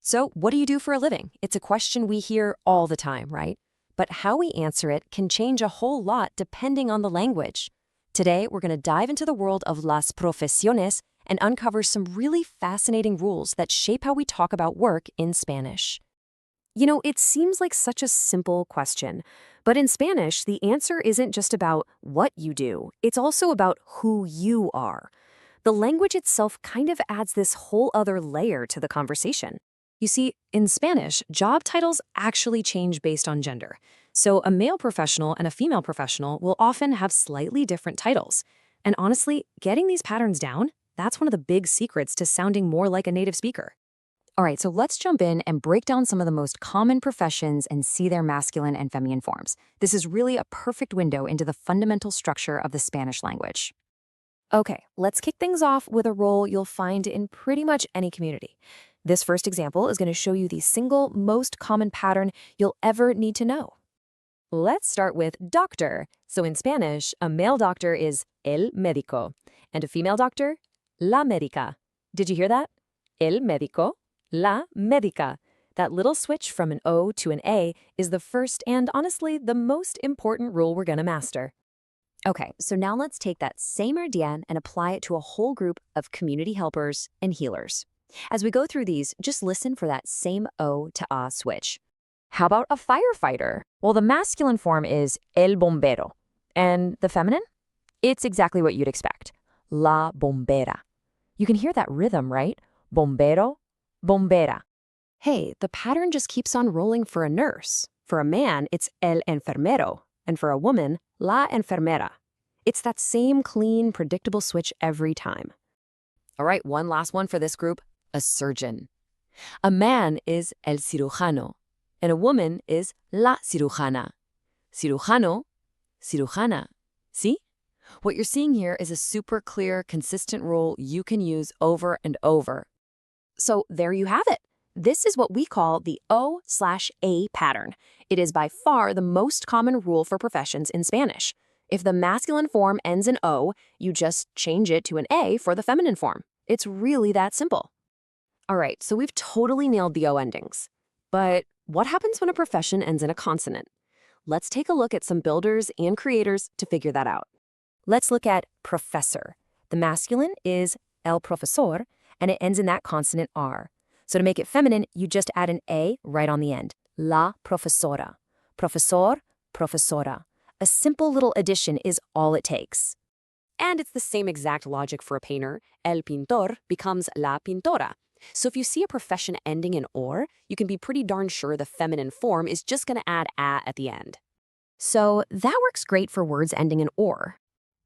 So, what do you do for a living? It's a question we hear all the time, right? But how we answer it can change a whole lot depending on the language. Today, we're going to dive into the world of Las Profesiones and uncover some really fascinating rules that shape how we talk about work in Spanish. You know, it seems like such a simple question, but in Spanish, the answer isn't just about what you do, it's also about who you are. The language itself kind of adds this whole other layer to the conversation. You see, in Spanish, job titles actually change based on gender. So a male professional and a female professional will often have slightly different titles. And honestly, getting these patterns down, that's one of the big secrets to sounding more like a native speaker. All right, so let's jump in and break down some of the most common professions and see their masculine and feminine forms. This is really a perfect window into the fundamental structure of the Spanish language. Okay, let's kick things off with a role you'll find in pretty much any community. This first example is going to show you the single most common pattern you'll ever need to know. Let's start with doctor. So in Spanish, a male doctor is el médico, and a female doctor, la médica. Did you hear that? El médico, la médica. That little switch from an O to an A is the first and honestly the most important rule we're going to master. Okay, so now let's take that same meridian and apply it to a whole group of community helpers and healers. As we go through these, just listen for that same O to A switch. How about a firefighter? Well, the masculine form is el bombero. And the feminine? It's exactly what you'd expect. La bombera. You can hear that rhythm, right? Bombero, bombera. Hey, the pattern just keeps on rolling for a nurse. For a man, it's el enfermero. And for a woman, la enfermera. It's that same clean, predictable switch every time. All right, one last one for this group. A surgeon. A man is el cirujano, and a woman is la cirujana. Cirujano, cirujana. See? What you're seeing here is a super clear, consistent rule you can use over and over. So there you have it. This is what we call the O/A pattern. It is by far the most common rule for professions in Spanish. If the masculine form ends in O, you just change it to an A for the feminine form. It's really that simple. All right, so we've totally nailed the O endings. But what happens when a profession ends in a consonant? Let's take a look at some builders and creators to figure that out. Let's look at professor. The masculine is el profesor, and it ends in that consonant R. So to make it feminine, you just add an A right on the end. La profesora. Profesor, profesora. A simple little addition is all it takes. And it's the same exact logic for a painter. El pintor becomes la pintora. So if you see a profession ending in or, you can be pretty darn sure the feminine form is just going to add a at the end. So that works great for words ending in or.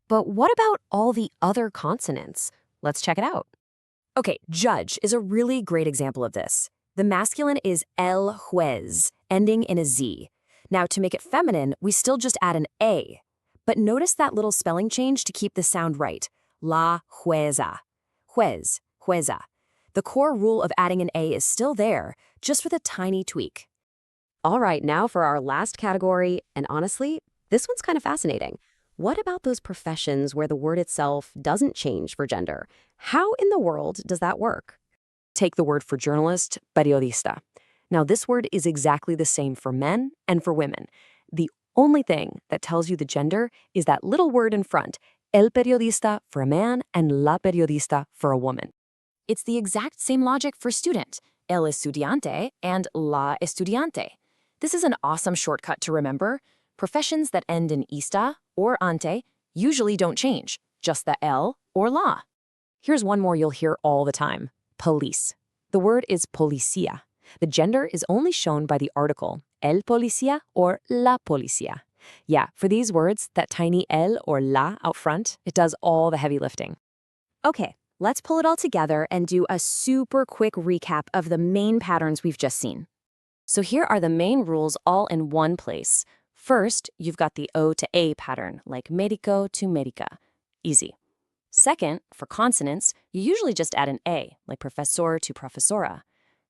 But what about all the other consonants? Let's check it out. Okay, judge is a really great example of this. The masculine is el juez, ending in a Z. Now to make it feminine, we still just add an A. But notice that little spelling change to keep the sound right. La jueza. Juez, jueza. The core rule of adding an A is still there, just with a tiny tweak. All right, now for our last category, and honestly, this one's kind of fascinating. What about those professions where the word itself doesn't change for gender? How in the world does that work? Take the word for journalist, periodista. Now, this word is exactly the same for men and for women. The only thing that tells you the gender is that little word in front, el periodista for a man and la periodista for a woman. It's the exact same logic for student, el estudiante and la estudiante. This is an awesome shortcut to remember. Professions that end in ista or ante usually don't change, just the el or la. Here's one more you'll hear all the time, police. The word is policía. The gender is only shown by the article, el policía or la policía. Yeah, for these words, that tiny el or la out front, it does all the heavy lifting. Okay, let's pull it all together and do a super quick recap of the main patterns we've just seen. So here are the main rules all in one place. First, you've got the O to A pattern, like Médico to Médica. Easy. Second, for consonants, you usually just add an A, like profesor to profesora.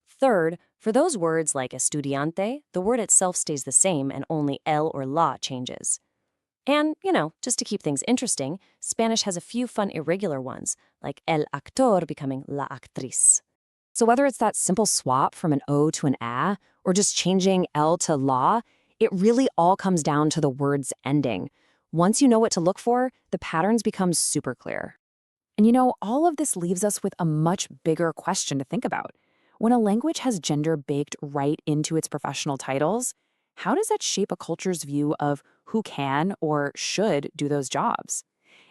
Third, for those words like estudiante, the word itself stays the same and only el or la changes. And, just to keep things interesting, Spanish has a few fun irregular ones, like el actor becoming la actriz. So whether it's that simple swap from an O to an A, or just changing L to la, it really all comes down to the word's ending. Once you know what to look for, the patterns become super clear. And all of this leaves us with a much bigger question to think about. When a language has gender baked right into its professional titles, how does that shape a culture's view of who can or should do those jobs?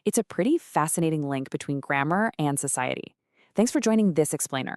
It's a pretty fascinating link between grammar and society. Thanks for joining this explainer.